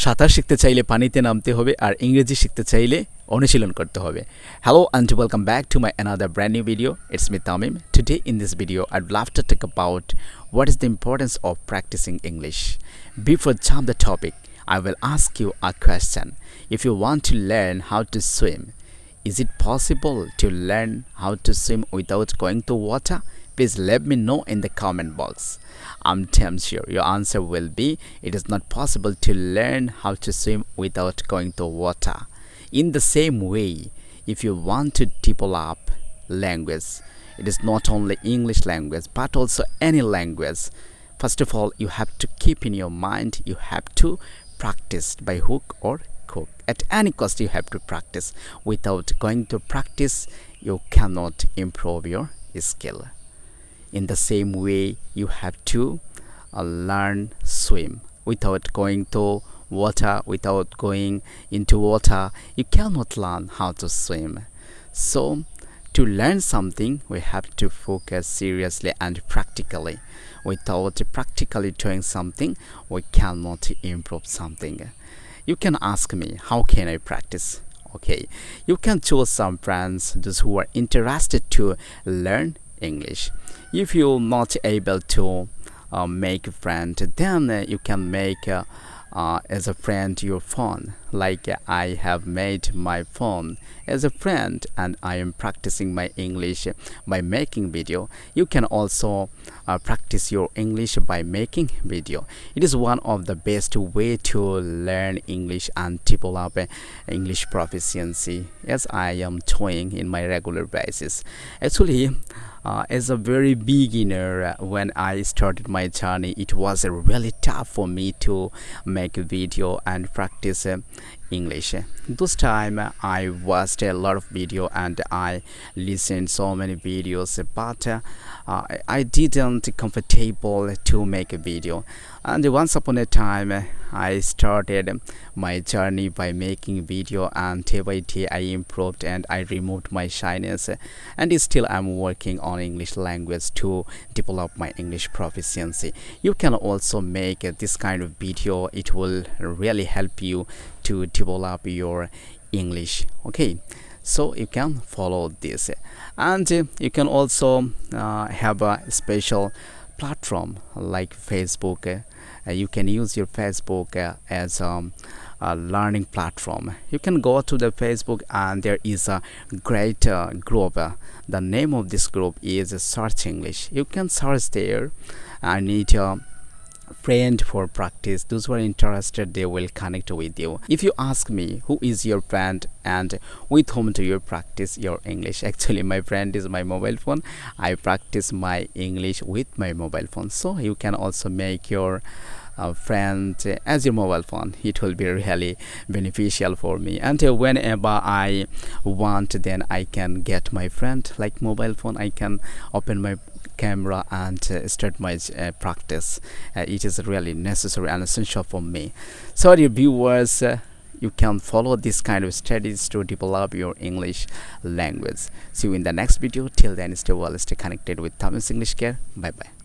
সাঁতার শিখতে চাইলে পানিতে নামতে হবে আর ইংরেজি শিখতে চাইলে অনুশীলন করতে হবে। Hello and welcome back to my another brand new video. It's me Tamim. Today in this video I'd love to talk about what is the importance of practicing English. Before jump the topic, I will ask you a question. If you want to learn how to swim, is it possible to learn how to swim without going to water? Please let me know in the comment box. I'm damn sure your answer will be it is not possible to learn how to swim without going to water. In the same way, if you want to develop language, it is not only English language but also any language. First of all, you have to keep in your mind you have to practice by hook or crook. At any cost, you have to practice. Without going to practice, you cannot improve your skill. In the same way, you have to learn swim. Without going to water, without going into water, you cannot learn how to swim. So, to learn something, we have to focus seriously and practically. Without practically doing something, we cannot improve something. You can ask me, how can I practice? Okay, you can choose some friends, those who are interested to learn English. If you're not able to make a friend, then you can make as a friend your phone. Like I have made my phone as a friend and I am practicing my English by making video. You can also practice your English by making video. It is one of the best way to learn English and develop English proficiency as I am doing in my regular basis. Actually, as a very beginner, when I started my journey, it was really tough for me to make a video and practice English. This time I watched a lot of video and I listened so many videos, but I didn't comfortable to make a video. And once upon a time, I started my journey by making video, and day by day I improved and I removed my shyness, and still I'm working on English language to develop my English proficiency. You can also make this kind of video. It will really help you to develop your English. Okay, so you can follow this, and you can also have a special platform like Facebook. You can use your Facebook as a learning platform. You can go to the Facebook and there is a great group. The name of this group is Search English. You can search there. I need a friend for practice. Those who are interested, they will connect with you. If you ask me who is your friend and with whom do you practice your English, actually my friend is my mobile phone. I practice my English with my mobile phone. So you can also make your friend as your mobile phone. It will be really beneficial for me, and whenever I want, then I can get my friend like mobile phone. I can open my camera and start my practice. It is really necessary and essential for me. So dear viewers, you can follow this kind of studies to develop your English language. See you in the next video. Till then, stay well, stay connected with Tamim's English Care. Bye bye.